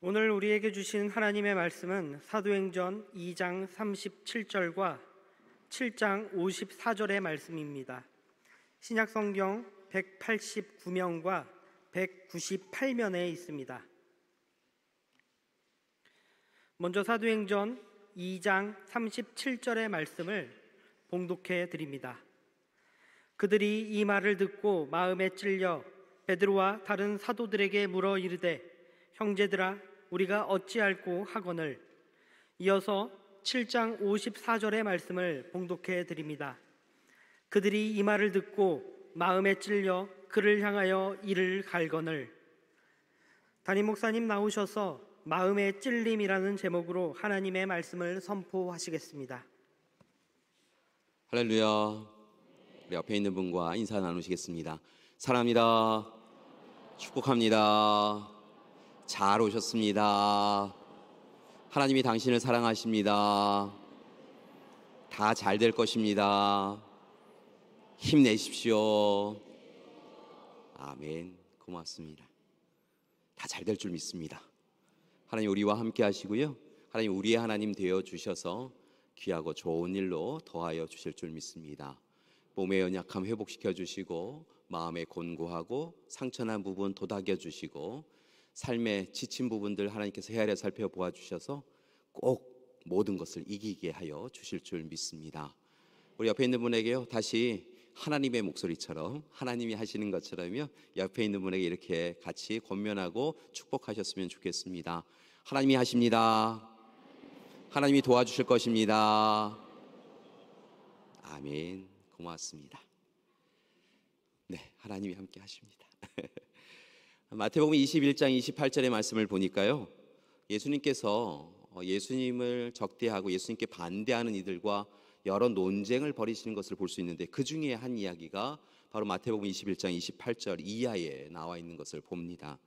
오늘 우리에게 주신 하나님의 말씀은 사도행전 2장 37절과 7장 54절의 말씀입니다. 신약성경 189면과 198면에 있습니다. 먼저 사도행전 2장 37절의 말씀을 봉독해 드립니다. 그들이 이 말을 듣고 마음에 찔려 베드로와 다른 사도들에게 물어 이르되 형제들아 우리가 어찌할꼬 하거늘. 이어서 7장 54절의 말씀을 봉독해 드립니다. 그들이 이 말을 듣고 마음에 찔려 그를 향하여 이를 갈거늘. 담임 목사님 나오셔서 마음의 찔림이라는 제목으로 하나님의 말씀을 선포하시겠습니다. 할렐루야. 우리 옆에 있는 분과 인사 나누시겠습니다. 사랑합니다. 축복합니다. 잘 오셨습니다. 하나님이 당신을 사랑하십니다. 다 잘 될 것입니다. 힘내십시오. 아멘. 고맙습니다. 다 잘 될 줄 믿습니다. 하나님 우리와 함께 하시고요, 하나님 우리의 하나님 되어 주셔서 귀하고 좋은 일로 더하여 주실 줄 믿습니다. 몸의 연약함 회복시켜 주시고, 마음에 곤고하고 상처난 부분 도닥여 주시고, 삶의 지친 부분들 하나님께서 헤아려 살펴보아 주셔서 꼭 모든 것을 이기게 하여 주실 줄 믿습니다. 우리 옆에 있는 분에게요, 다시 하나님의 목소리처럼, 하나님이 하시는 것처럼요, 옆에 있는 분에게 이렇게 같이 권면하고 축복하셨으면 좋겠습니다. 하나님이 하십니다. 하나님이 도와주실 것입니다. 아멘. 고맙습니다. 네, 하나님이 함께 하십니다. 마태복음 21장 28절의 말씀을 보니까요, 예수님께서 예수님을 적대하고 예수님께 반대하는 이들과 여러 논쟁을 벌이시는 것을 볼 수 있는데, 그 중에 한 이야기가 바로 마태복음 21장 28절 이하에 나와 있는 것을 봅니다.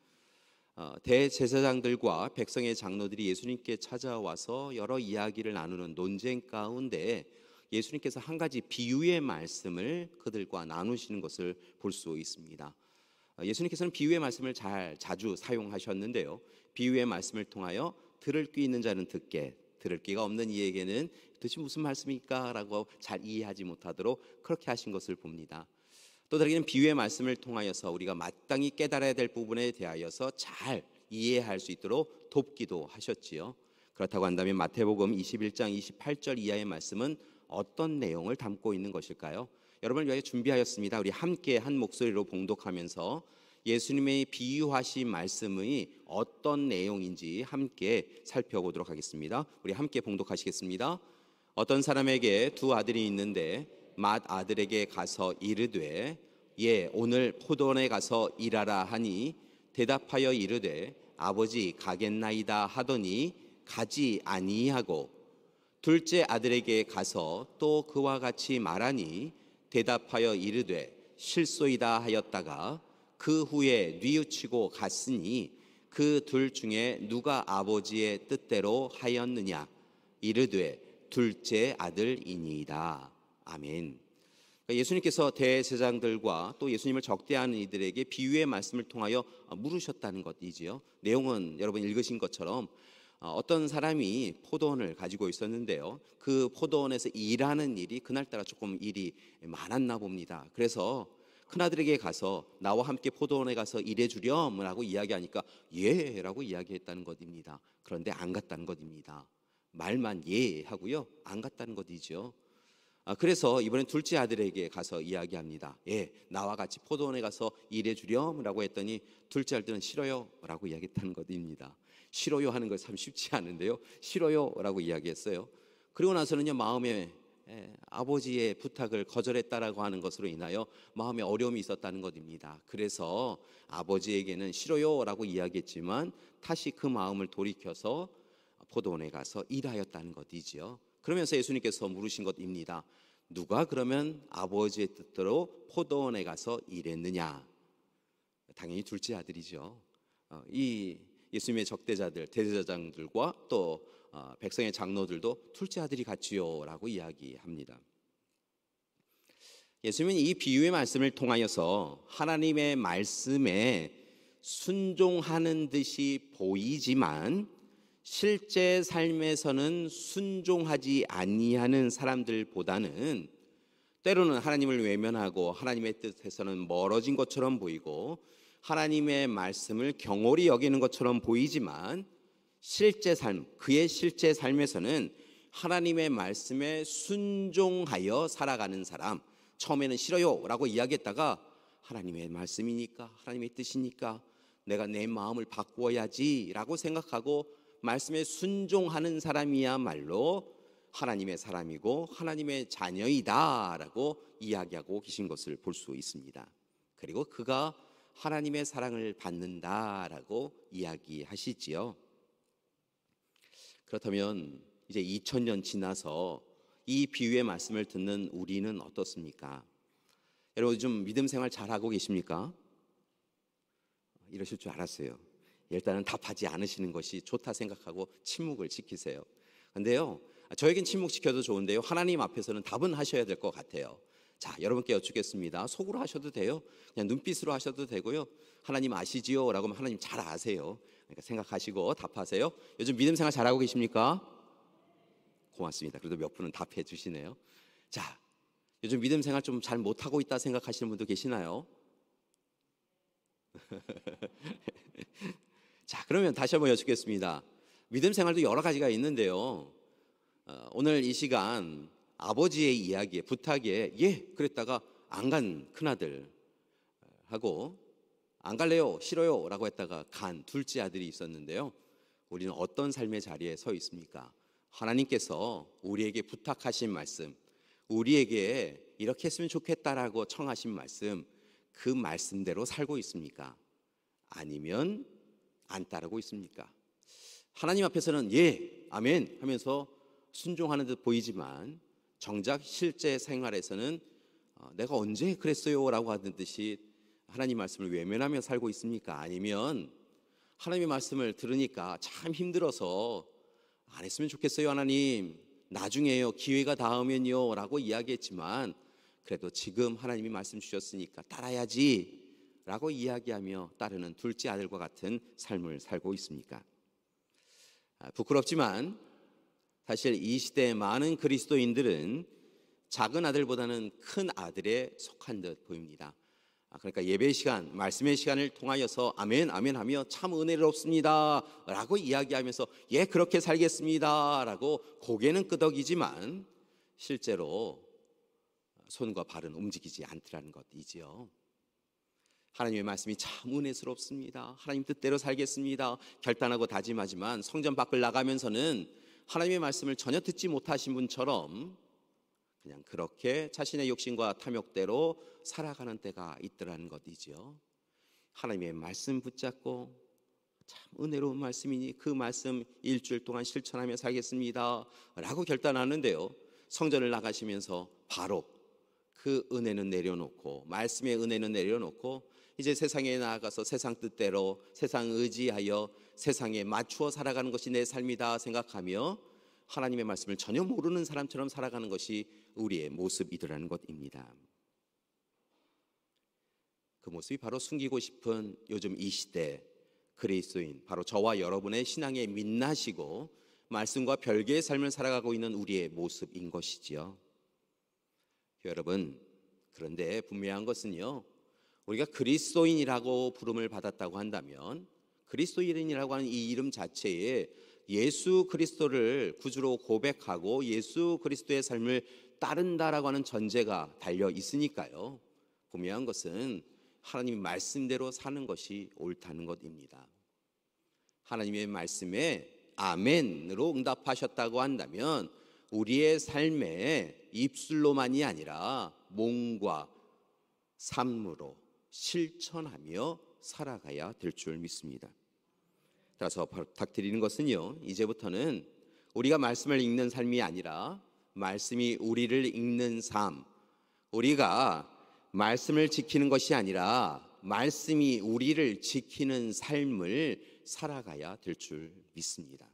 대제사장들과 백성의 장로들이 예수님께 찾아와서 여러 이야기를 나누는 논쟁 가운데 예수님께서 한 가지 비유의 말씀을 그들과 나누시는 것을 볼 수 있습니다. 예수님께서는 비유의 말씀을 자주 사용하셨는데요, 비유의 말씀을 통하여 들을 귀 있는 자는 듣게, 들을 귀가 없는 이에게는 도대체 무슨 말씀입니까? 라고 잘 이해하지 못하도록 그렇게 하신 것을 봅니다. 또 다르게는 비유의 말씀을 통하여서 우리가 마땅히 깨달아야 될 부분에 대하여서 잘 이해할 수 있도록 돕기도 하셨지요. 그렇다고 한다면 마태복음 21장 28절 이하의 말씀은 어떤 내용을 담고 있는 것일까요? 여러분을 위하여 준비하였습니다. 우리 함께 한 목소리로 봉독하면서 예수님의 비유하신 말씀이 어떤 내용인지 함께 살펴보도록 하겠습니다. 우리 함께 봉독하시겠습니다. 어떤 사람에게 두 아들이 있는데 맏 아들에게 가서 이르되 예 오늘 포도원에 가서 일하라 하니 대답하여 이르되 아버지 가겠나이다 하더니 가지 아니하고, 둘째 아들에게 가서 또 그와 같이 말하니 대답하여 이르되 실소이다 하였다가 그 후에 뉘우치고 갔으니 그 둘 중에 누가 아버지의 뜻대로 하였느냐? 이르되 둘째 아들이니이다. 아멘. 예수님께서 대제사장들과 또 예수님을 적대하는 이들에게 비유의 말씀을 통하여 물으셨다는 것이지요. 내용은 여러분 읽으신 것처럼 어떤 사람이 포도원을 가지고 있었는데요, 그 포도원에서 일하는 일이 그날따라 조금 일이 많았나 봅니다. 그래서 큰아들에게 가서 나와 함께 포도원에 가서 일해주렴 라고 이야기하니까 예 라고 이야기했다는 것입니다. 그런데 안 갔다는 것입니다. 말만 예 하고요, 안 갔다는 것이죠. 그래서 이번엔 둘째 아들에게 가서 이야기합니다. 예, 나와 같이 포도원에 가서 일해주렴 라고 했더니 둘째 아들은 싫어요 라고 이야기했다는 것입니다. 싫어요 하는 거 참 쉽지 않은데요, 싫어요 라고 이야기했어요. 그리고 나서는요, 마음에 아버지의 부탁을 거절했다라고 하는 것으로 인하여 마음에 어려움이 있었다는 것입니다. 그래서 아버지에게는 싫어요 라고 이야기했지만 다시 그 마음을 돌이켜서 포도원에 가서 일하였다는 것이지요. 그러면서 예수님께서 물으신 것입니다. 누가 그러면 아버지의 뜻대로 포도원에 가서 일했느냐? 당연히 둘째 아들이죠. 이 예수님의 적대자들, 대제사장들과 또 백성의 장로들도 둘째 아들이 같지요 라고 이야기합니다. 예수님은 이 비유의 말씀을 통하여서 하나님의 말씀에 순종하는 듯이 보이지만 실제 삶에서는 순종하지 아니하는 사람들보다는 때로는 하나님을 외면하고 하나님의 뜻에서는 멀어진 것처럼 보이고 하나님의 말씀을 경홀히 여기는 것처럼 보이지만 실제 삶, 그의 실제 삶에서는 하나님의 말씀에 순종하여 살아가는 사람, 처음에는 싫어요 라고 이야기했다가 하나님의 말씀이니까, 하나님의 뜻이니까 내가 내 마음을 바꾸어야지 라고 생각하고 말씀에 순종하는 사람이야말로 하나님의 사람이고 하나님의 자녀이다 라고 이야기하고 계신 것을 볼 수 있습니다. 그리고 그가 하나님의 사랑을 받는다라고 이야기하시지요. 그렇다면 이제 2000년 지나서 이 비유의 말씀을 듣는 우리는 어떻습니까? 여러분 좀 믿음 생활 잘하고 계십니까? 이러실 줄 알았어요. 일단은 답하지 않으시는 것이 좋다 생각하고 침묵을 지키세요. 근데요, 저에겐 침묵시켜도 좋은데요, 하나님 앞에서는 답은 하셔야 될 것 같아요. 자, 여러분께 여쭙겠습니다. 속으로 하셔도 돼요, 그냥 눈빛으로 하셔도 되고요. 하나님 아시지요? 라고 하면 하나님 잘 아세요. 그러니까 생각하시고 답하세요. 요즘 믿음 생활 잘하고 계십니까? 고맙습니다. 그래도 몇 분은 답해 주시네요. 자, 요즘 믿음 생활 좀 잘 못하고 있다 생각하시는 분도 계시나요? 자, 그러면 다시 한번 여쭙겠습니다. 믿음 생활도 여러 가지가 있는데요, 오늘 이 시간 아버지의 이야기에 부탁에 예 그랬다가 안 간 큰아들 하고 안 갈래요 싫어요 라고 했다가 간 둘째 아들이 있었는데요, 우리는 어떤 삶의 자리에 서 있습니까? 하나님께서 우리에게 부탁하신 말씀, 우리에게 이렇게 했으면 좋겠다라고 청하신 말씀, 그 말씀대로 살고 있습니까? 아니면 안 따르고 있습니까? 하나님 앞에서는 예 아멘 하면서 순종하는 듯 보이지만 정작 실제 생활에서는 내가 언제 그랬어요 라고 하는 듯이 하나님 말씀을 외면하며 살고 있습니까? 아니면 하나님의 말씀을 들으니까 참 힘들어서 안 했으면 좋겠어요 하나님, 나중에요, 기회가 닿으면요 라고 이야기했지만 그래도 지금 하나님이 말씀 주셨으니까 따라야지 라고 이야기하며 따르는 둘째 아들과 같은 삶을 살고 있습니까? 부끄럽지만 사실 이 시대의 많은 그리스도인들은 작은 아들보다는 큰 아들에 속한 듯 보입니다. 그러니까 예배 시간, 말씀의 시간을 통하여서 아멘 아멘 하며 참 은혜롭습니다 라고 이야기하면서 예 그렇게 살겠습니다 라고 고개는 끄덕이지만 실제로 손과 발은 움직이지 않더라는 것이지요. 하나님의 말씀이 참 은혜스럽습니다, 하나님 뜻대로 살겠습니다 결단하고 다짐하지만 성전 밖을 나가면서는 하나님의 말씀을 전혀 듣지 못하신 분처럼 그냥 그렇게 자신의 욕심과 탐욕대로 살아가는 때가 있더라는 것이지요. 하나님의 말씀 붙잡고 참 은혜로운 말씀이니 그 말씀 일주일 동안 실천하며 살겠습니다 라고 결단하는데요, 성전을 나가시면서 바로 그 은혜는 내려놓고 말씀의 은혜는 내려놓고 이제 세상에 나아가서 세상 뜻대로 세상 의지하여 세상에 맞추어 살아가는 것이 내 삶이다 생각하며 하나님의 말씀을 전혀 모르는 사람처럼 살아가는 것이 우리의 모습이더라는 것입니다. 그 모습이 바로 숨기고 싶은 요즘 이 시대 그리스도인, 바로 저와 여러분의 신앙의 민낯이고 말씀과 별개의 삶을 살아가고 있는 우리의 모습인 것이지요. 여러분, 그런데 분명한 것은요, 우리가 그리스도인이라고 부름을 받았다고 한다면 그리스도인이라고 하는 이 이름 자체에 예수 그리스도를 구주로 고백하고 예수 그리스도의 삶을 따른다라고 하는 전제가 달려 있으니까요, 분명한 것은 하나님의 말씀대로 사는 것이 옳다는 것입니다. 하나님의 말씀에 아멘으로 응답하셨다고 한다면 우리의 삶에 입술로만이 아니라 몸과 삶으로 실천하며 살아가야 될 줄 믿습니다. 따라서 부탁드리는 것은요, 이제부터는 우리가 말씀을 읽는 삶이 아니라 말씀이 우리를 읽는 삶, 우리가 말씀을 지키는 것이 아니라 말씀이 우리를 지키는 삶을 살아가야 될 줄 믿습니다.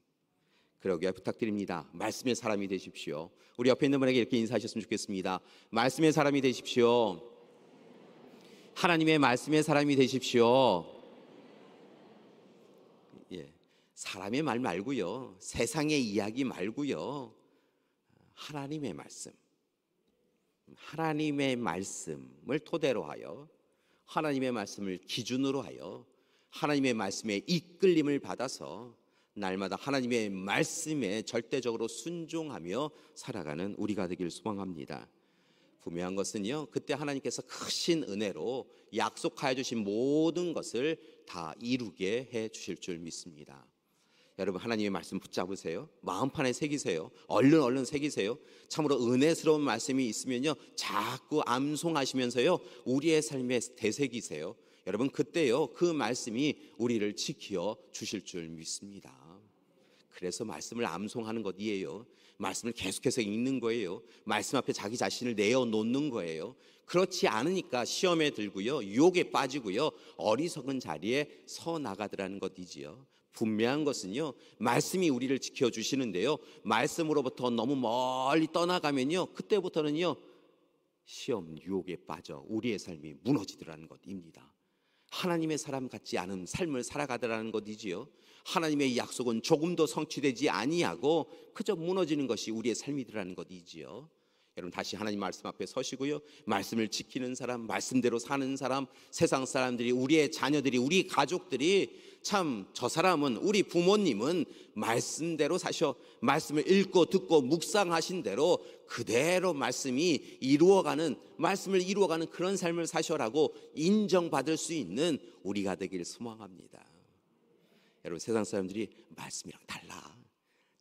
그러기에 부탁드립니다. 말씀의 사람이 되십시오. 우리 옆에 있는 분에게 이렇게 인사하셨으면 좋겠습니다. 말씀의 사람이 되십시오. 하나님의 말씀의 사람이 되십시오. 예, 사람의 말 말고요, 세상의 이야기 말고요, 하나님의 말씀, 하나님의 말씀을 토대로 하여, 하나님의 말씀을 기준으로 하여 하나님의 말씀에 이끌림을 받아서 날마다 하나님의 말씀에 절대적으로 순종하며 살아가는 우리가 되길 소망합니다. 분명한 것은요, 그때 하나님께서 크신 은혜로 약속하여 주신 모든 것을 다 이루게 해 주실 줄 믿습니다. 여러분, 하나님의 말씀 붙잡으세요. 마음판에 새기세요. 얼른 새기세요. 참으로 은혜스러운 말씀이 있으면요, 자꾸 암송하시면서요, 우리의 삶에 되새기세요. 여러분, 그때요, 그 말씀이 우리를 지켜 주실 줄 믿습니다. 그래서 말씀을 암송하는 것이에요. 말씀을 계속해서 읽는 거예요. 말씀 앞에 자기 자신을 내어놓는 거예요. 그렇지 않으니까 시험에 들고요, 유혹에 빠지고요, 어리석은 자리에 서 나가더라는 것이지요. 분명한 것은요, 말씀이 우리를 지켜주시는데요, 말씀으로부터 너무 멀리 떠나가면요, 그때부터는요, 시험, 유혹에 빠져 우리의 삶이 무너지더라는 것입니다. 하나님의 사람 같지 않은 삶을 살아가더라는 것이지요. 하나님의 약속은 조금도 성취되지 아니하고 그저 무너지는 것이 우리의 삶이더라는 것이지요. 여러분, 다시 하나님 말씀 앞에 서시고요, 말씀을 지키는 사람, 말씀대로 사는 사람, 세상 사람들이, 우리의 자녀들이, 우리 가족들이 참 저 사람은, 우리 부모님은 말씀대로 사셔, 말씀을 읽고 듣고 묵상하신 대로 그대로 말씀이 이루어가는, 말씀을 이루어가는 그런 삶을 사셔라고 인정받을 수 있는 우리가 되길 소망합니다. 여러분, 세상 사람들이 말씀이랑 달라,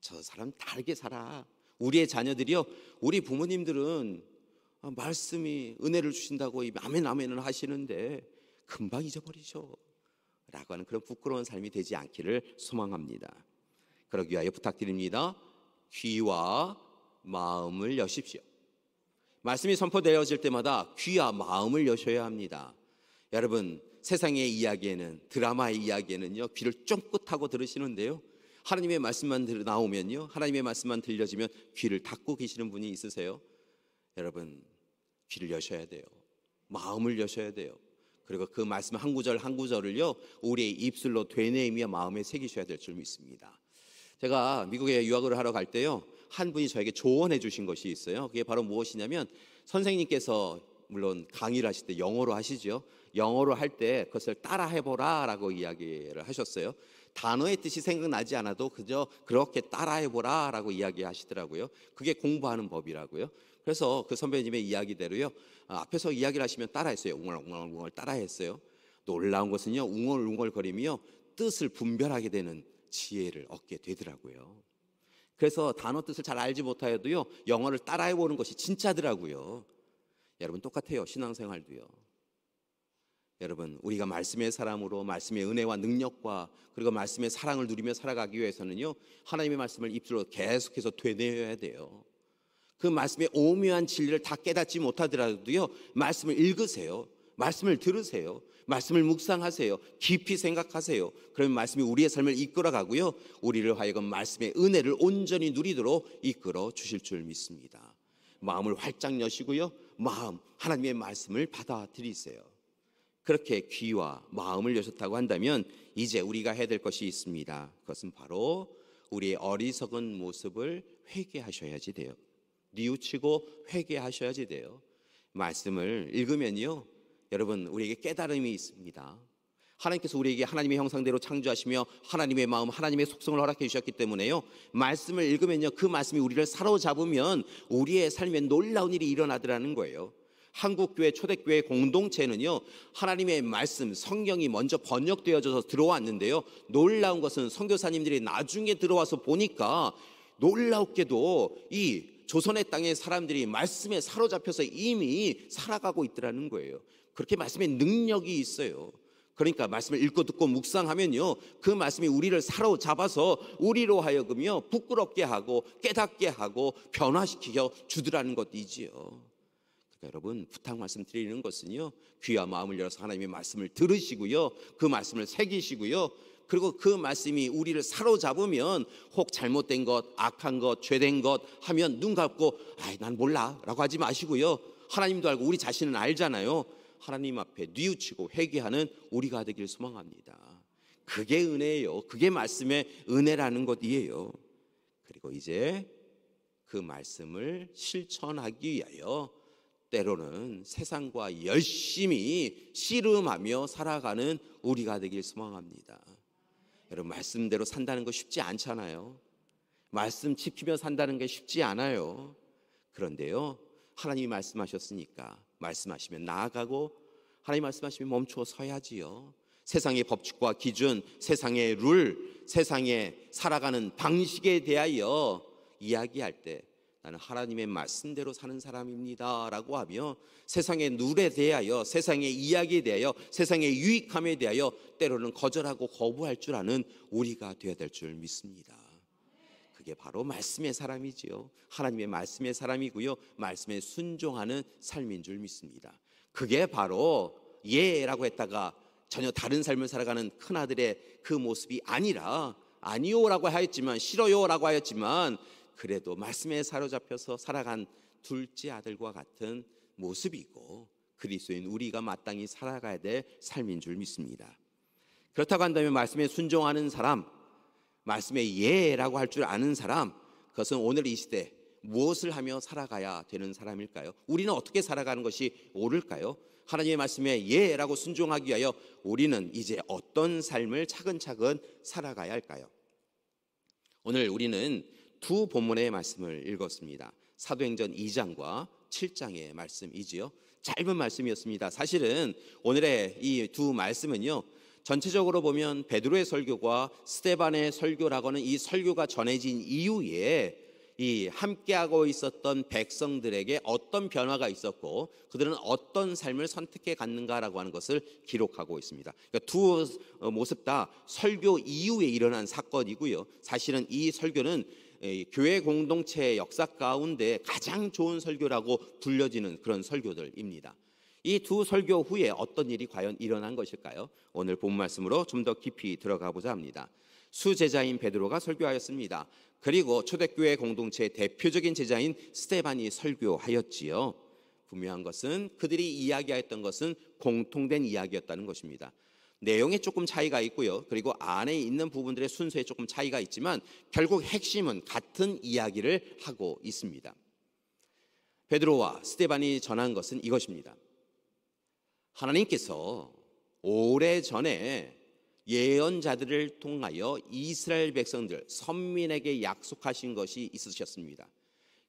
저 사람 다르게 살아, 우리의 자녀들이요, 우리 부모님들은 말씀이 은혜를 주신다고 아멘 아멘을 하시는데 금방 잊어버리죠 라고 하는 그런 부끄러운 삶이 되지 않기를 소망합니다. 그러기 위하여 부탁드립니다. 귀와 마음을 여십시오. 말씀이 선포되어질 때마다 귀와 마음을 여셔야 합니다. 여러분, 세상의 이야기에는, 드라마의 이야기에는요, 귀를 쫑긋하고 들으시는데요, 하나님의 말씀만 나오면요, 하나님의 말씀만 들려지면 귀를 닫고 계시는 분이 있으세요? 여러분, 귀를 여셔야 돼요. 마음을 여셔야 돼요. 그리고 그 말씀 한 구절 한 구절을요, 우리의 입술로 되뇌이며 마음에 새기셔야 될 줄 믿습니다. 제가 미국에 유학을 하러 갈 때요, 한 분이 저에게 조언해 주신 것이 있어요. 그게 바로 무엇이냐면, 선생님께서 물론 강의를 하실 때 영어로 하시죠. 영어로 할 때 그것을 따라 해보라 라고 이야기를 하셨어요. 단어의 뜻이 생각나지 않아도 그저 그렇게 따라 해보라 라고 이야기하시더라고요. 그게 공부하는 법이라고요. 그래서 그 선배님의 이야기대로요, 앞에서 이야기를 하시면 따라했어요. 웅얼웅얼 따라했어요. 놀라운 것은요, 웅얼웅얼거리며 뜻을 분별하게 되는 지혜를 얻게 되더라고요. 그래서 단어 뜻을 잘 알지 못하여도요, 영어를 따라해보는 것이 진짜더라고요. 여러분, 똑같아요. 신앙생활도요. 여러분, 우리가 말씀의 사람으로 말씀의 은혜와 능력과 그리고 말씀의 사랑을 누리며 살아가기 위해서는요, 하나님의 말씀을 입술로 계속해서 되뇌어야 돼요. 그 말씀의 오묘한 진리를 다 깨닫지 못하더라도요, 말씀을 읽으세요. 말씀을 들으세요. 말씀을 묵상하세요. 깊이 생각하세요. 그러면 말씀이 우리의 삶을 이끌어가고요, 우리를 하여금 말씀의 은혜를 온전히 누리도록 이끌어 주실 줄 믿습니다. 마음을 활짝 여시고요, 하나님의 말씀을 받아들이세요. 그렇게 귀와 마음을 여셨다고 한다면 이제 우리가 해야 될 것이 있습니다. 그것은 바로 우리의 어리석은 모습을 회개하셔야지 돼요. 뉘우치고 회개하셔야지 돼요. 말씀을 읽으면요, 여러분, 우리에게 깨달음이 있습니다. 하나님께서 우리에게 하나님의 형상대로 창조하시며 하나님의 마음, 하나님의 속성을 허락해 주셨기 때문에요, 말씀을 읽으면요, 그 말씀이 우리를 사로잡으면 우리의 삶에 놀라운 일이 일어나더라는 거예요. 한국교회 초대교회 공동체는요, 하나님의 말씀, 성경이 먼저 번역되어져서 들어왔는데요, 놀라운 것은 선교사님들이 나중에 들어와서 보니까 놀랍게도 이 조선의 땅의 사람들이 말씀에 사로잡혀서 이미 살아가고 있더라는 거예요. 그렇게 말씀의 능력이 있어요. 그러니까 말씀을 읽고 듣고 묵상하면요, 그 말씀이 우리를 사로잡아서 우리로 하여금요, 부끄럽게 하고 깨닫게 하고 변화시켜 주더라는 것이지요. 그러니까 여러분, 부탁 말씀드리는 것은요, 귀와 마음을 열어서 하나님의 말씀을 들으시고요, 그 말씀을 새기시고요, 그리고 그 말씀이 우리를 사로잡으면 혹 잘못된 것, 악한 것, 죄된 것 하면 눈 감고 난 몰라 라고 하지 마시고요, 하나님도 알고 우리 자신은 알잖아요. 하나님 앞에 뉘우치고 회개하는 우리가 되길 소망합니다. 그게 은혜예요. 그게 말씀의 은혜라는 것이에요. 그리고 이제 그 말씀을 실천하기 위하여 때로는 세상과 열심히 씨름하며 살아가는 우리가 되길 소망합니다. 여러분, 말씀대로 산다는 거 쉽지 않잖아요. 말씀 지키며 산다는 게 쉽지 않아요. 그런데요, 하나님이 말씀하셨으니까 말씀하시면 나아가고, 하나님 말씀하시면 멈추어 서야지요. 세상의 법칙과 기준, 세상의 룰, 세상에 살아가는 방식에 대하여 이야기할 때 나는 하나님의 말씀대로 사는 사람입니다 라고 하며 세상의 룰에 대하여, 세상의 이야기에 대하여, 세상의 유익함에 대하여 때로는 거절하고 거부할 줄 아는 우리가 되어야 될 줄 믿습니다. 그게 바로 말씀의 사람이지요. 하나님의 말씀의 사람이고요, 말씀에 순종하는 삶인 줄 믿습니다. 그게 바로 예라고 했다가 전혀 다른 삶을 살아가는 큰아들의 그 모습이 아니라, 아니요라고 하였지만, 싫어요라고 하였지만 그래도 말씀에 사로잡혀서 살아간 둘째 아들과 같은 모습이고, 그리스도인 우리가 마땅히 살아가야 될 삶인 줄 믿습니다. 그렇다고 한다면 말씀에 순종하는 사람, 말씀에 예라고 할 줄 아는 사람, 그것은 오늘 이 시대 무엇을 하며 살아가야 되는 사람일까요? 우리는 어떻게 살아가는 것이 옳을까요? 하나님의 말씀에 예라고 순종하기 위하여 우리는 이제 어떤 삶을 차근차근 살아가야 할까요? 오늘 우리는 두 본문의 말씀을 읽었습니다. 사도행전 2장과 7장의 말씀이지요. 짧은 말씀이었습니다. 사실은 오늘의 이 두 말씀은요, 전체적으로 보면 베드로의 설교와 스데반의 설교라고는 이 설교가 전해진 이후에 이 함께하고 있었던 백성들에게 어떤 변화가 있었고 그들은 어떤 삶을 선택해 갔는가라고 하는 것을 기록하고 있습니다. 그러니까 두 모습 다 설교 이후에 일어난 사건이고요. 사실은 이 설교는 교회 공동체의 역사 가운데 가장 좋은 설교라고 불려지는 그런 설교들입니다. 이 두 설교 후에 어떤 일이 과연 일어난 것일까요? 오늘 본 말씀으로 좀 더 깊이 들어가 보자 합니다. 수제자인 베드로가 설교하였습니다. 그리고 초대교회 공동체의 대표적인 제자인 스데반이 설교하였지요. 분명한 것은 그들이 이야기하였던 것은 공통된 이야기였다는 것입니다. 내용에 조금 차이가 있고요, 그리고 안에 있는 부분들의 순서에 조금 차이가 있지만 결국 핵심은 같은 이야기를 하고 있습니다. 베드로와 스데반이 전한 것은 이것입니다. 하나님께서 오래전에 예언자들을 통하여 이스라엘 백성들, 선민에게 약속하신 것이 있으셨습니다.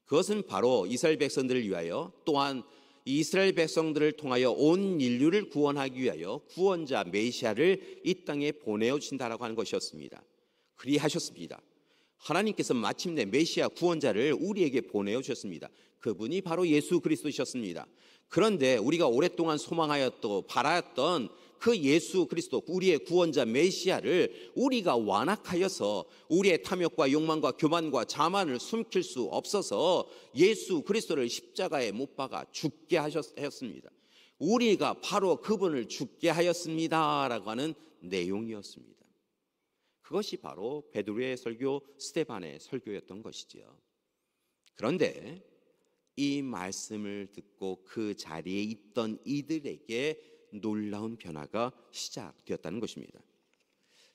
그것은 바로 이스라엘 백성들을 위하여, 또한 이스라엘 백성들을 통하여 온 인류를 구원하기 위하여 구원자 메시아를 이 땅에 보내어 주신다라고 하는 것이었습니다. 그리하셨습니다. 하나님께서 마침내 메시아 구원자를 우리에게 보내어 주셨습니다. 그분이 바로 예수 그리스도셨습니다. 그런데 우리가 오랫동안 소망하였고 바라였던 그 예수 그리스도, 우리의 구원자 메시아를 우리가 완악하여서 우리의 탐욕과 욕망과 교만과 자만을 숨길 수 없어서 예수 그리스도를 십자가에 못 박아 죽게 하였습니다. 우리가 바로 그분을 죽게 하였습니다라고 하는 내용이었습니다. 그것이 바로 베드로의 설교, 스데반의 설교였던 것이지요. 그런데 이 말씀을 듣고 그 자리에 있던 이들에게 놀라운 변화가 시작되었다는 것입니다.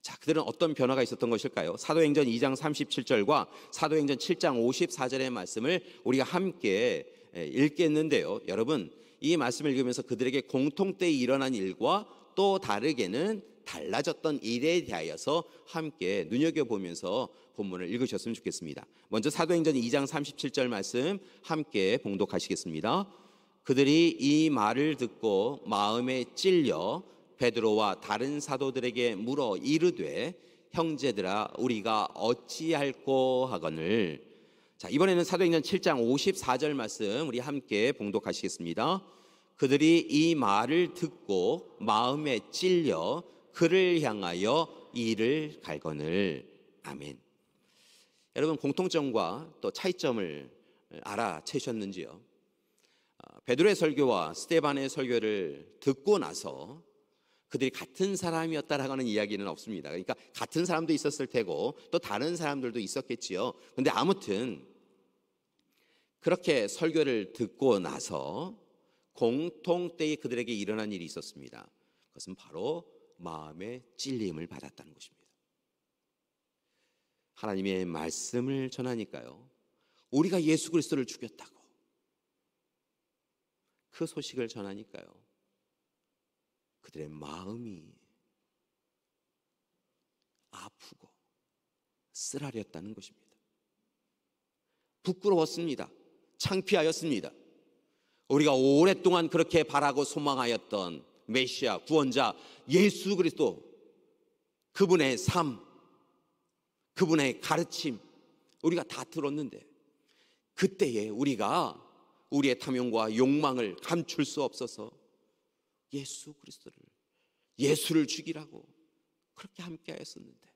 자, 그들은 어떤 변화가 있었던 것일까요? 사도행전 2장 37절과 사도행전 7장 54절의 말씀을 우리가 함께 읽겠는데요, 여러분, 이 말씀을 읽으면서 그들에게 공통되어 일어난 일과 또 다르게는 달라졌던 일에 대하여서 함께 눈여겨보면서 본문을 읽으셨으면 좋겠습니다. 먼저 사도행전 2장 37절 말씀 함께 봉독하시겠습니다. 그들이 이 말을 듣고 마음에 찔려 베드로와 다른 사도들에게 물어 이르되 형제들아 우리가 어찌할꼬 하거늘. 자, 이번에는 사도행전 7장 54절 말씀 우리 함께 봉독하시겠습니다. 그들이 이 말을 듣고 마음에 찔려 그를 향하여 이를 갈거늘. 아멘. 여러분, 공통점과 또 차이점을 알아채셨는지요? 베드로의 설교와 스데반의 설교를 듣고 나서 그들이 같은 사람이었다라고 하는 이야기는 없습니다. 그러니까 같은 사람도 있었을 테고 또 다른 사람들도 있었겠지요. 그런데 아무튼 그렇게 설교를 듣고 나서 공통되게 그들에게 일어난 일이 있었습니다. 그것은 바로 마음의 찔림을 받았다는 것입니다. 하나님의 말씀을 전하니까요, 우리가 예수 그리스도를 죽였다고 그 소식을 전하니까요, 그들의 마음이 아프고 쓰라렸다는 것입니다. 부끄러웠습니다. 창피하였습니다. 우리가 오랫동안 그렇게 바라고 소망하였던 메시아, 구원자 예수 그리스도, 그분의 삶, 그분의 가르침 우리가 다 들었는데, 그때에 우리가 우리의 탐욕과 욕망을 감출 수 없어서 예수 그리스도를, 예수를 죽이라고 그렇게 함께 하였었는데,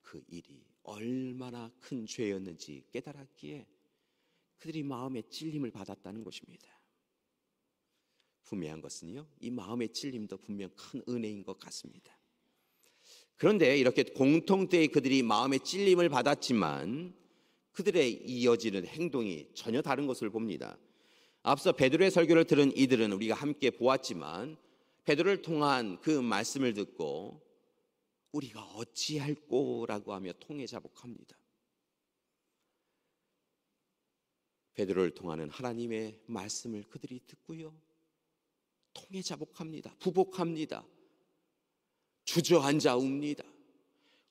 그 일이 얼마나 큰 죄였는지 깨달았기에 그들이 마음의 찔림을 받았다는 것입니다. 분명한 것은요, 이 마음의 찔림도 분명 큰 은혜인 것 같습니다. 그런데 이렇게 공통되게 그들이 마음의 찔림을 받았지만 그들의 이어지는 행동이 전혀 다른 것을 봅니다. 앞서 베드로의 설교를 들은 이들은 우리가 함께 보았지만, 베드로를 통한 그 말씀을 듣고 우리가 어찌할꼬라고 하며 통회자복합니다. 베드로를 통하는 하나님의 말씀을 그들이 듣고요, 통회자복합니다. 부복합니다. 주저앉아 웁니다.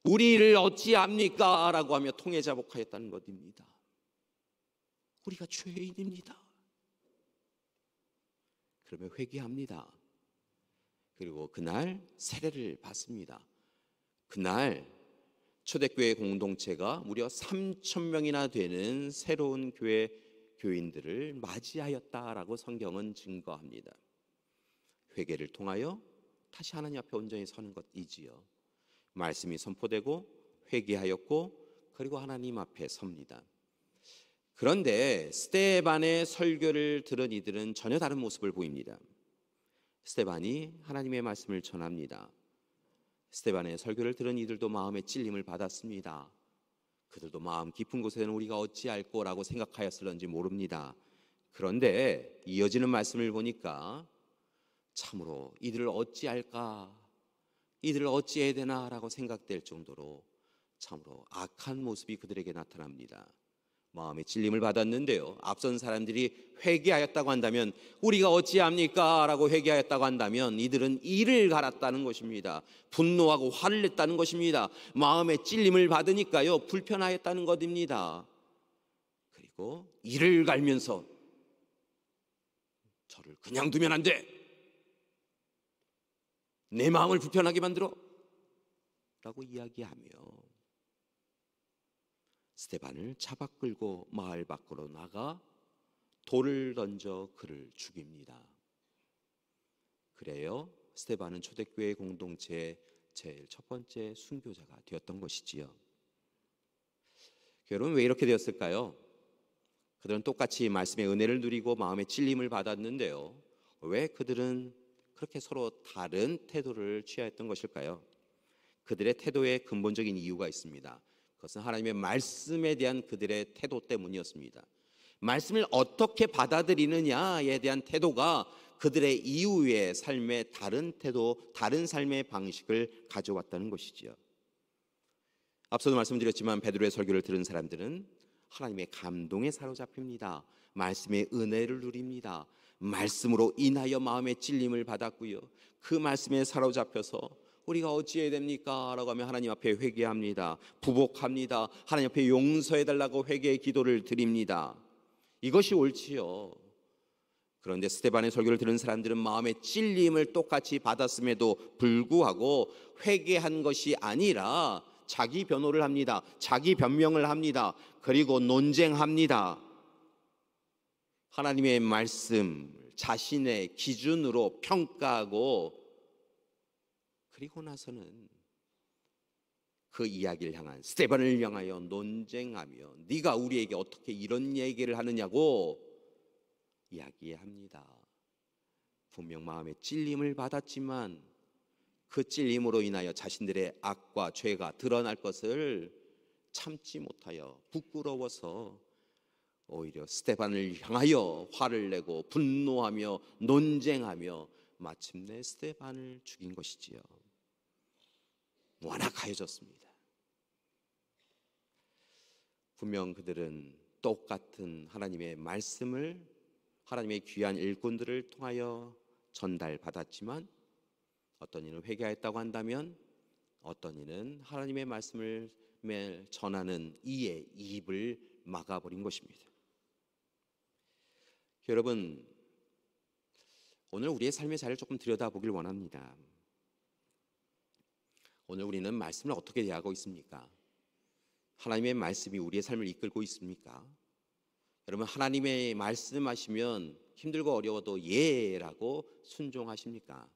우리를 어찌합니까? 라고 하며 통회자복하였다는 것입니다. 우리가 죄인입니다. 그러면 회개합니다. 그리고 그날 세례를 받습니다. 그날 초대교회 공동체가 무려 3,000명이나 되는 새로운 교회 교인들을 맞이하였다라고 성경은 증거합니다. 회개를 통하여 다시 하나님 앞에 온전히 서는 것이지요. 말씀이 선포되고 회개하였고 그리고 하나님 앞에 섭니다. 그런데 스데반의 설교를 들은 이들은 전혀 다른 모습을 보입니다. 스데반이 하나님의 말씀을 전합니다. 스데반의 설교를 들은 이들도 마음의 찔림을 받았습니다. 그들도 마음 깊은 곳에는 우리가 어찌할꼬라고 생각하였을런지 모릅니다. 그런데 이어지는 말씀을 보니까 참으로 이들을 어찌할까, 이들을 어찌해야 되나라고 생각될 정도로 참으로 악한 모습이 그들에게 나타납니다. 마음의 찔림을 받았는데요, 앞선 사람들이 회개하였다고 한다면, 우리가 어찌합니까? 라고 회개하였다고 한다면 이들은 이를 갈았다는 것입니다. 분노하고 화를 냈다는 것입니다. 마음의 찔림을 받으니까요, 불편하였다는 것입니다. 그리고 이를 갈면서 저를 그냥 두면 안 돼, 내 마음을 불편하게 만들어 라고 이야기하며 스데반을 잡아 끌고 마을 밖으로 나가 돌을 던져 그를 죽입니다. 그래요, 스데반은 초대교회 공동체의 제일 첫 번째 순교자가 되었던 것이지요. 여러분, 왜 이렇게 되었을까요? 그들은 똑같이 말씀의 은혜를 누리고 마음의 찔림을 받았는데요, 왜 그들은 그렇게 서로 다른 태도를 취하였던 것일까요? 그들의 태도에 근본적인 이유가 있습니다. 그것은 하나님의 말씀에 대한 그들의 태도 때문이었습니다. 말씀을 어떻게 받아들이느냐에 대한 태도가 그들의 이후의 삶의 다른 태도, 다른 삶의 방식을 가져왔다는 것이지요. 앞서도 말씀드렸지만 베드로의 설교를 들은 사람들은 하나님의 감동에 사로잡힙니다. 말씀의 은혜를 누립니다. 말씀으로 인하여 마음의 찔림을 받았고요, 그 말씀에 사로잡혀서 우리가 어찌해야 됩니까? 라고 하면 하나님 앞에 회개합니다. 부복합니다. 하나님 앞에 용서해달라고 회개의 기도를 드립니다. 이것이 옳지요. 그런데 스데반의 설교를 들은 사람들은 마음의 찔림을 똑같이 받았음에도 불구하고 회개한 것이 아니라 자기 변호를 합니다. 자기 변명을 합니다. 그리고 논쟁합니다. 하나님의 말씀 자신의 기준으로 평가하고, 그리고 나서는 그 이야기를 향한 스데반을 향하여 논쟁하며 네가 우리에게 어떻게 이런 얘기를 하느냐고 이야기합니다. 분명 마음의 찔림을 받았지만 그 찔림으로 인하여 자신들의 악과 죄가 드러날 것을 참지 못하여 부끄러워서 오히려 스데반을 향하여 화를 내고 분노하며 논쟁하며 마침내 스데반을 죽인 것이지요. 완악하여졌습니다. 분명 그들은 똑같은 하나님의 말씀을 하나님의 귀한 일꾼들을 통하여 전달받았지만 어떤 이는 회개하였다고 한다면 어떤 이는 하나님의 말씀을 매일 전하는 이의 입을 막아버린 것입니다. 여러분, 오늘 우리의 삶의 자리를 조금 들여다보길 원합니다. 오늘 우리는 말씀을 어떻게 대하고 있습니까? 하나님의 말씀이 우리의 삶을 이끌고 있습니까? 여러분, 하나님의 말씀하시면 힘들고 어려워도 예라고 순종하십니까?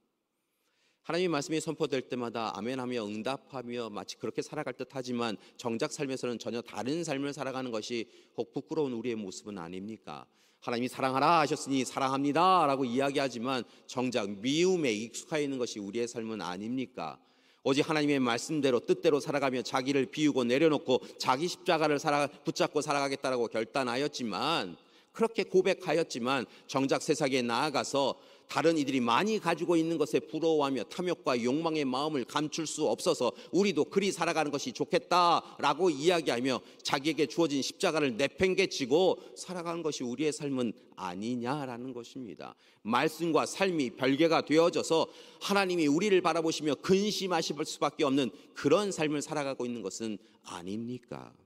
하나님의 말씀이 선포될 때마다 아멘하며 응답하며 마치 그렇게 살아갈 듯 하지만 정작 삶에서는 전혀 다른 삶을 살아가는 것이 혹 부끄러운 우리의 모습은 아닙니까? 하나님이 사랑하라 하셨으니 사랑합니다 라고 이야기하지만 정작 미움에 익숙해 있는 것이 우리의 삶은 아닙니까? 오직 하나님의 말씀대로 뜻대로 살아가며 자기를 비우고 내려놓고 자기 십자가를 붙잡고 살아가겠다라고 결단하였지만, 그렇게 고백하였지만 정작 세상에 나아가서 다른 이들이 많이 가지고 있는 것에 부러워하며 탐욕과 욕망의 마음을 감출 수 없어서 우리도 그리 살아가는 것이 좋겠다라고 이야기하며 자기에게 주어진 십자가를 내팽개치고 살아가는 것이 우리의 삶은 아니냐라는 것입니다. 말씀과 삶이 별개가 되어져서 하나님이 우리를 바라보시며 근심하실 수밖에 없는 그런 삶을 살아가고 있는 것은 아닙니까?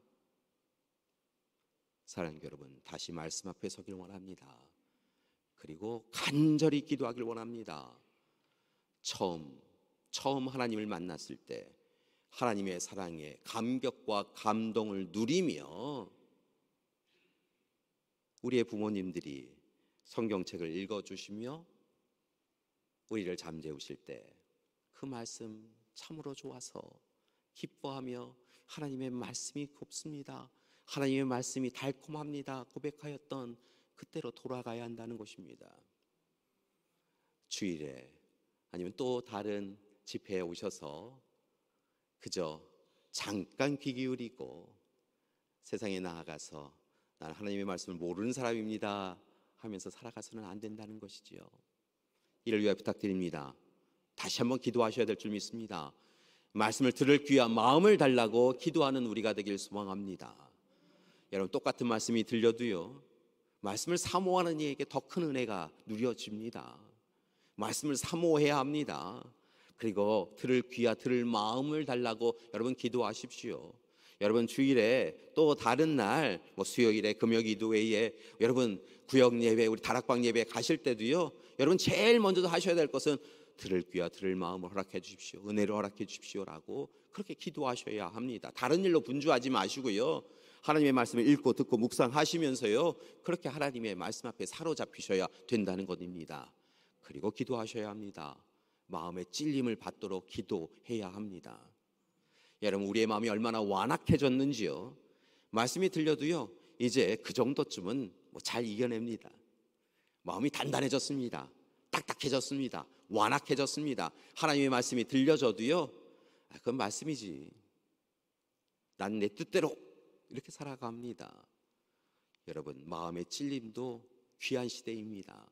사랑하는 여러분, 다시 말씀 앞에 서길 원합니다. 그리고 간절히 기도하길 원합니다. 처음 하나님을 만났을 때 하나님의 사랑에 감격과 감동을 누리며 우리의 부모님들이 성경책을 읽어주시며 우리를 잠재우실 때 그 말씀 참으로 좋아서 기뻐하며 하나님의 말씀이 곱습니다, 하나님의 말씀이 달콤합니다 고백하였던 그때로 돌아가야 한다는 것입니다. 주일에 아니면 또 다른 집회에 오셔서 그저 잠깐 귀 기울이고 세상에 나아가서 나는 하나님의 말씀을 모르는 사람입니다 하면서 살아가서는 안 된다는 것이지요. 이를 위해 부탁드립니다. 다시 한번 기도하셔야 될 줄 믿습니다. 말씀을 들을 귀한 마음을 달라고 기도하는 우리가 되길 소망합니다. 여러분, 똑같은 말씀이 들려도요, 말씀을 사모하는 이에게 더 큰 은혜가 누려집니다. 말씀을 사모해야 합니다. 그리고 들을 귀와 들을 마음을 달라고 여러분 기도하십시오. 여러분, 주일에 또 다른 날 수요일에 금요기도 외에 여러분 구역 예배, 우리 다락방 예배 가실 때도요, 여러분 제일 먼저 하셔야 될 것은 들을 귀와 들을 마음을 허락해 주십시오, 은혜를 허락해 주십시오라고 그렇게 기도하셔야 합니다. 다른 일로 분주하지 마시고요, 하나님의 말씀을 읽고 듣고 묵상하시면서요, 그렇게 하나님의 말씀 앞에 사로잡히셔야 된다는 것입니다. 그리고 기도하셔야 합니다. 마음의 찔림을 받도록 기도해야 합니다. 여러분, 우리의 마음이 얼마나 완악해졌는지요, 말씀이 들려도요 이제 그 정도쯤은 잘 이겨냅니다. 마음이 단단해졌습니다. 딱딱해졌습니다. 완악해졌습니다. 하나님의 말씀이 들려줘도요, 그건 말씀이지, 난 내 뜻대로 이렇게 살아갑니다. 여러분, 마음의 찔림도 귀한 시대입니다.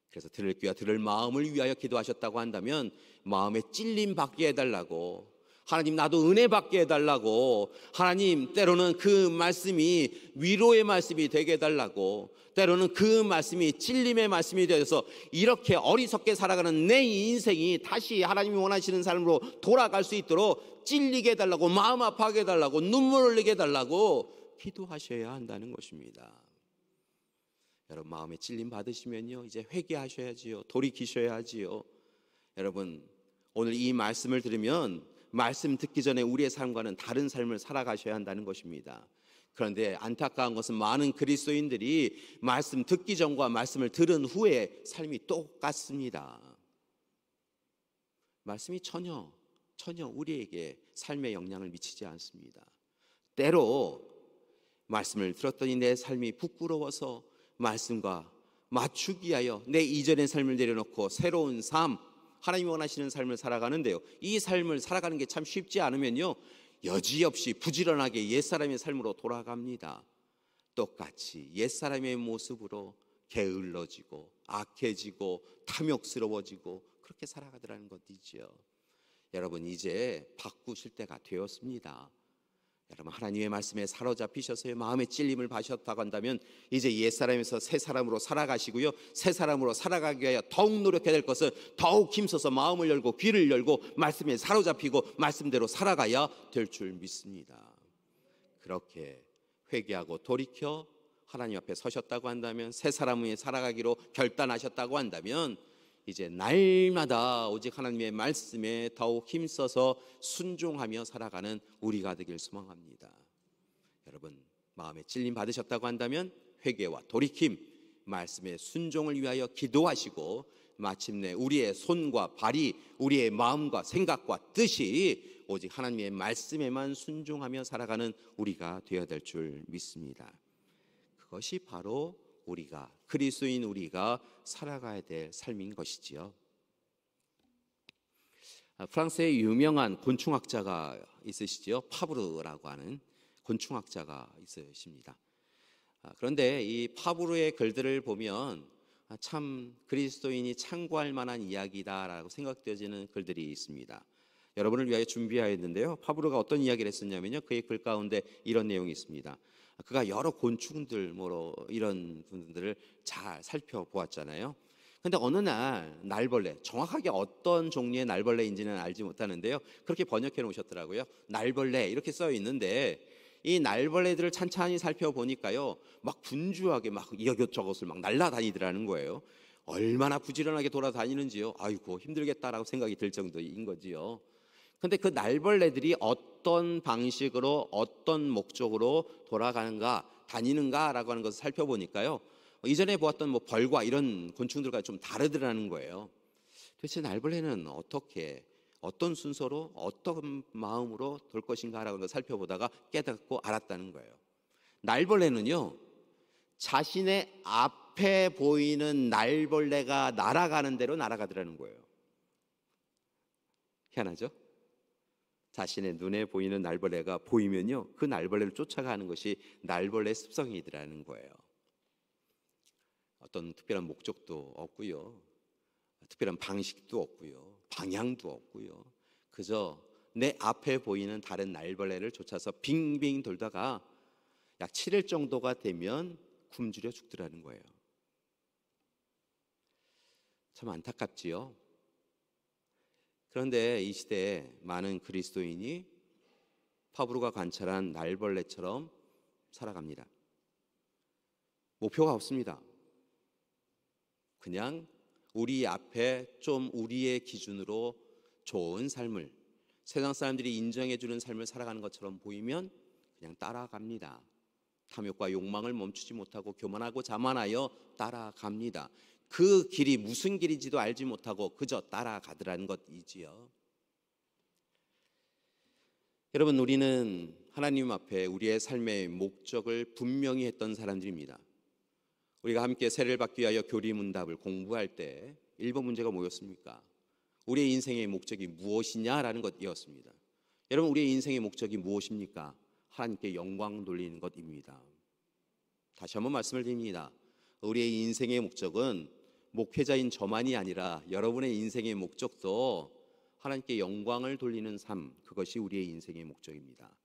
그래서 들을 귀와 들을 마음을 위하여 기도하셨다고 한다면 마음의 찔림 받게 해달라고, 하나님 나도 은혜 받게 해달라고, 하나님 때로는 그 말씀이 위로의 말씀이 되게 해달라고, 때로는 그 말씀이 찔림의 말씀이 되어서 이렇게 어리석게 살아가는 내 인생이 다시 하나님이 원하시는 삶으로 돌아갈 수 있도록 찔리게 해달라고, 마음 아파하게 해달라고, 눈물 흘리게 해달라고 기도하셔야 한다는 것입니다. 여러분, 마음에 찔림 받으시면요 이제 회개하셔야지요, 돌이키셔야지요. 여러분, 오늘 이 말씀을 들으면 말씀 듣기 전에 우리의 삶과는 다른 삶을 살아가셔야 한다는 것입니다. 그런데 안타까운 것은 많은 그리스도인들이 말씀 듣기 전과 말씀을 들은 후에 삶이 똑같습니다. 말씀이 전혀 우리에게 삶에 영향을 미치지 않습니다. 때로 말씀을 들었더니 내 삶이 부끄러워서 말씀과 맞추기 위하여 내 이전의 삶을 내려놓고 새로운 삶, 하나님이 원하시는 삶을 살아가는데요, 이 삶을 살아가는 게 참 쉽지 않으면요 여지없이 부지런하게 옛사람의 삶으로 돌아갑니다. 똑같이 옛사람의 모습으로 게을러지고 악해지고 탐욕스러워지고 그렇게 살아가더라는 것이지요. 여러분, 이제 바꾸실 때가 되었습니다. 여러분, 하나님의 말씀에 사로잡히셔서 마음의 찔림을 받으셨다고 한다면 이제 옛사람에서 새사람으로 살아가시고요, 새사람으로 살아가기 위하여 더욱 노력해야 될 것은 더욱 힘써서 마음을 열고 귀를 열고 말씀에 사로잡히고 말씀대로 살아가야 될 줄 믿습니다. 그렇게 회개하고 돌이켜 하나님 앞에 서셨다고 한다면, 새사람으로 살아가기로 결단하셨다고 한다면 이제 날마다 오직 하나님의 말씀에 더욱 힘써서 순종하며 살아가는 우리가 되길 소망합니다. 여러분, 마음에 찔림 받으셨다고 한다면 회개와 돌이킴, 말씀의 순종을 위하여 기도하시고 마침내 우리의 손과 발이, 우리의 마음과 생각과 뜻이 오직 하나님의 말씀에만 순종하며 살아가는 우리가 되어야 될 줄 믿습니다. 그것이 바로 우리가, 그리스도인 우리가 살아가야 될 삶인 것이지요. 프랑스의 유명한 곤충학자가 있으시지요. 파브르라고 하는 곤충학자가 있으십니다. 그런데 이 파브르의 글들을 보면 참 그리스도인이 참고할 만한 이야기다라고 생각되어지는 글들이 있습니다. 여러분을 위하여 준비하였는데요, 파브르가 어떤 이야기를 했었냐면요, 그의 글 가운데 이런 내용이 있습니다. 그가 여러 곤충들 이런 분들을 잘 살펴보았잖아요. 근데 어느 날 날벌레, 정확하게 어떤 종류의 날벌레인지는 알지 못하는데요, 그렇게 번역해 놓으셨더라고요. 날벌레 이렇게 써 있는데 이 날벌레들을 찬찬히 살펴보니까요, 막 분주하게 막 이것저것을 막 날아다니더라는 거예요. 얼마나 부지런하게 돌아다니는지요. 아이고 힘들겠다라고 생각이 들 정도인 거지요. 근데 그 날벌레들이 어떤 방식으로 어떤 목적으로 돌아가는가, 다니는가라고 하는 것을 살펴보니까요, 이전에 보았던 벌과 이런 곤충들과 좀 다르더라는 거예요. 도대체 날벌레는 어떻게, 어떤 순서로, 어떤 마음으로 돌 것인가라고 하는 것을 살펴보다가 깨닫고 알았다는 거예요. 날벌레는요, 자신의 앞에 보이는 날벌레가 날아가는 대로 날아가더라는 거예요. 희한하죠? 자신의 눈에 보이는 날벌레가 보이면요, 그 날벌레를 쫓아가는 것이 날벌레 습성이더라는 거예요. 어떤 특별한 목적도 없고요, 특별한 방식도 없고요, 방향도 없고요, 그저 내 앞에 보이는 다른 날벌레를 쫓아서 빙빙 돌다가 약 7일 정도가 되면 굶주려 죽더라는 거예요. 참 안타깝지요. 그런데 이 시대에 많은 그리스도인이 파브르가 관찰한 날벌레처럼 살아갑니다. 목표가 없습니다. 그냥 우리 앞에 좀 우리의 기준으로 좋은 삶을, 세상 사람들이 인정해주는 삶을 살아가는 것처럼 보이면 그냥 따라갑니다. 탐욕과 욕망을 멈추지 못하고 교만하고 자만하여 따라갑니다. 그 길이 무슨 길인지도 알지 못하고 그저 따라가더라는 것이지요. 여러분, 우리는 하나님 앞에 우리의 삶의 목적을 분명히 했던 사람들입니다. 우리가 함께 세례를 받기 위하여 교리문답을 공부할 때 1번 문제가 뭐였습니까? 우리의 인생의 목적이 무엇이냐라는 것이었습니다. 여러분, 우리의 인생의 목적이 무엇입니까? 하나님께 영광 돌리는 것입니다. 다시 한번 말씀을 드립니다. 우리의 인생의 목적은 목회자인 저만이 아니라 여러분의 인생의 목적도 하나님께 영광을 돌리는 삶, 그것이 우리의 인생의 목적입니다.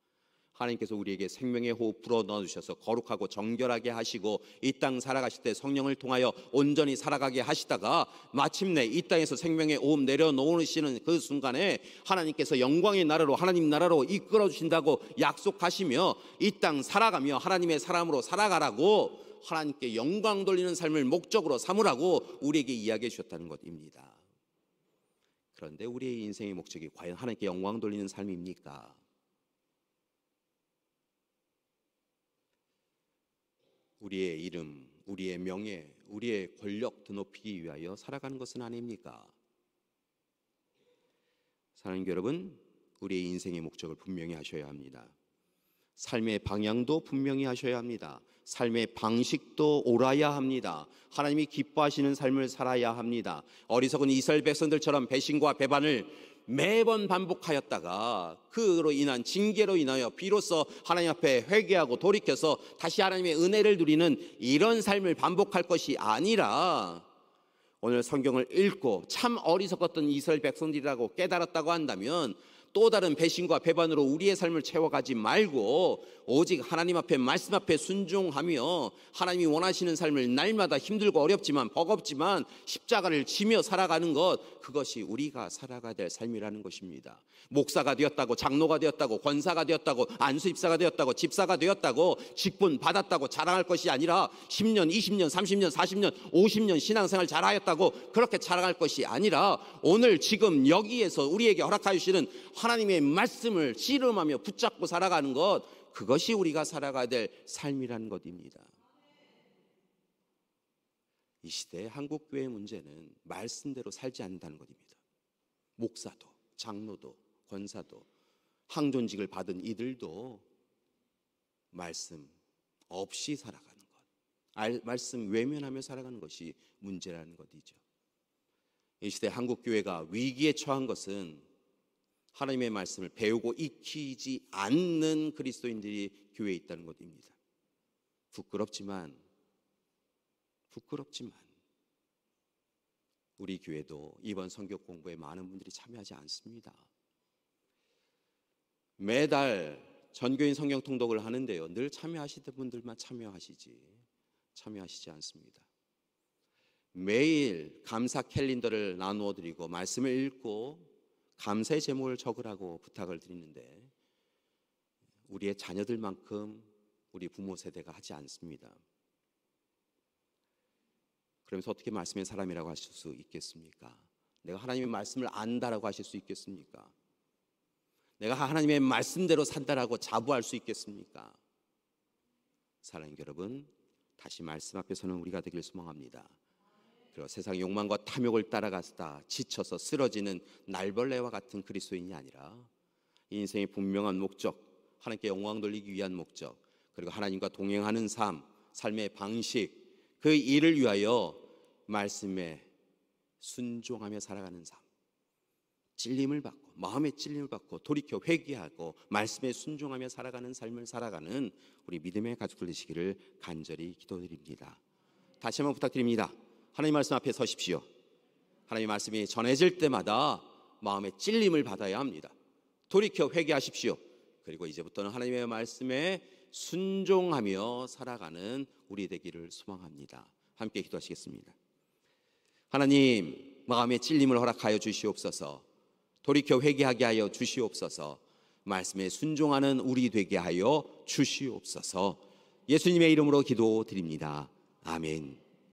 하나님께서 우리에게 생명의 호흡 불어 넣어주셔서 거룩하고 정결하게 하시고 이 땅 살아가실 때 성령을 통하여 온전히 살아가게 하시다가 마침내 이 땅에서 생명의 호흡 내려놓으시는 그 순간에 하나님께서 영광의 나라로, 하나님 나라로 이끌어 주신다고 약속하시며 이 땅 살아가며 하나님의 사람으로 살아가라고, 하나님께 영광 돌리는 삶을 목적으로 삼으라고 우리에게 이야기해 주셨다는 것입니다. 그런데 우리의 인생의 목적이 과연 하나님께 영광 돌리는 삶입니까? 우리의 이름, 우리의 명예, 우리의 권력 드높이기 위하여 살아가는 것은 아닙니까? 사랑하는 여러분, 우리의 인생의 목적을 분명히 하셔야 합니다. 삶의 방향도 분명히 하셔야 합니다. 삶의 방식도 옳아야 합니다. 하나님이 기뻐하시는 삶을 살아야 합니다. 어리석은 이스라엘 백성들처럼 배신과 배반을 매번 반복하였다가 그로 인한 징계로 인하여 비로소 하나님 앞에 회개하고 돌이켜서 다시 하나님의 은혜를 누리는 이런 삶을 반복할 것이 아니라, 오늘 성경을 읽고 참 어리석었던 이스라엘 백성들이라고 깨달았다고 한다면 또 다른 배신과 배반으로 우리의 삶을 채워가지 말고 오직 하나님 앞에, 말씀 앞에 순종하며 하나님이 원하시는 삶을 날마다 힘들고 어렵지만 버겁지만 십자가를 지며 살아가는 것, 그것이 우리가 살아가야 될 삶이라는 것입니다. 목사가 되었다고, 장로가 되었다고, 권사가 되었다고, 안수입사가 되었다고, 집사가 되었다고, 직분 받았다고 자랑할 것이 아니라 10년, 20년, 30년, 40년, 50년 신앙생활 잘하였다고 그렇게 자랑할 것이 아니라, 오늘 지금 여기에서 우리에게 허락하여 주시는 하나님의 말씀을 씨름하며 붙잡고 살아가는 것, 그것이 우리가 살아가야 될 삶이라는 것입니다. 이 시대의 한국교회의 문제는 말씀대로 살지 않는다는 것입니다. 목사도, 장로도, 권사도, 항존직을 받은 이들도 말씀 없이 살아가는 것, 말씀 외면하며 살아가는 것이 문제라는 것이죠. 이 시대 한국교회가 위기에 처한 것은 하나님의 말씀을 배우고 익히지 않는 그리스도인들이 교회에 있다는 것입니다. 부끄럽지만 우리 교회도 이번 성경 공부에 많은 분들이 참여하지 않습니다. 매달 전교인 성경 통독을 하는데요, 늘 참여하시던 분들만 참여하시지 않습니다. 매일 감사 캘린더를 나누어 드리고 말씀을 읽고 감사의 제목을 적으라고 부탁을 드리는데, 우리의 자녀들만큼 우리 부모 세대가 하지 않습니다. 그러면서 어떻게 말씀의 사람이라고 하실 수 있겠습니까? 내가 하나님의 말씀을 안다라고 하실 수 있겠습니까? 내가 하나님의 말씀대로 산다라고 자부할 수 있겠습니까? 사랑하는 여러분, 다시 말씀 앞에서는 우리가 되길 소망합니다. 그리고 세상 욕망과 탐욕을 따라가다 지쳐서 쓰러지는 날벌레와 같은 그리스도인이 아니라, 인생의 분명한 목적, 하나님께 영광 돌리기 위한 목적, 그리고 하나님과 동행하는 삶의 방식, 그 일을 위하여 말씀에 순종하며 살아가는 삶, 찔림을 받고, 마음의 찔림을 받고 돌이켜 회개하고 말씀에 순종하며 살아가는 삶을 살아가는 우리 믿음의 가족들 되시기를 간절히 기도드립니다. 다시 한번 부탁드립니다. 하나님 말씀 앞에 서십시오. 하나님 말씀이 전해질 때마다 마음의 찔림을 받아야 합니다. 돌이켜 회개하십시오. 그리고 이제부터는 하나님의 말씀에 순종하며 살아가는 우리 되기를 소망합니다. 함께 기도하시겠습니다. 하나님, 마음의 찔림을 허락하여 주시옵소서. 돌이켜 회개하게 하여 주시옵소서. 말씀에 순종하는 우리 되게 하여 주시옵소서. 예수님의 이름으로 기도드립니다. 아멘.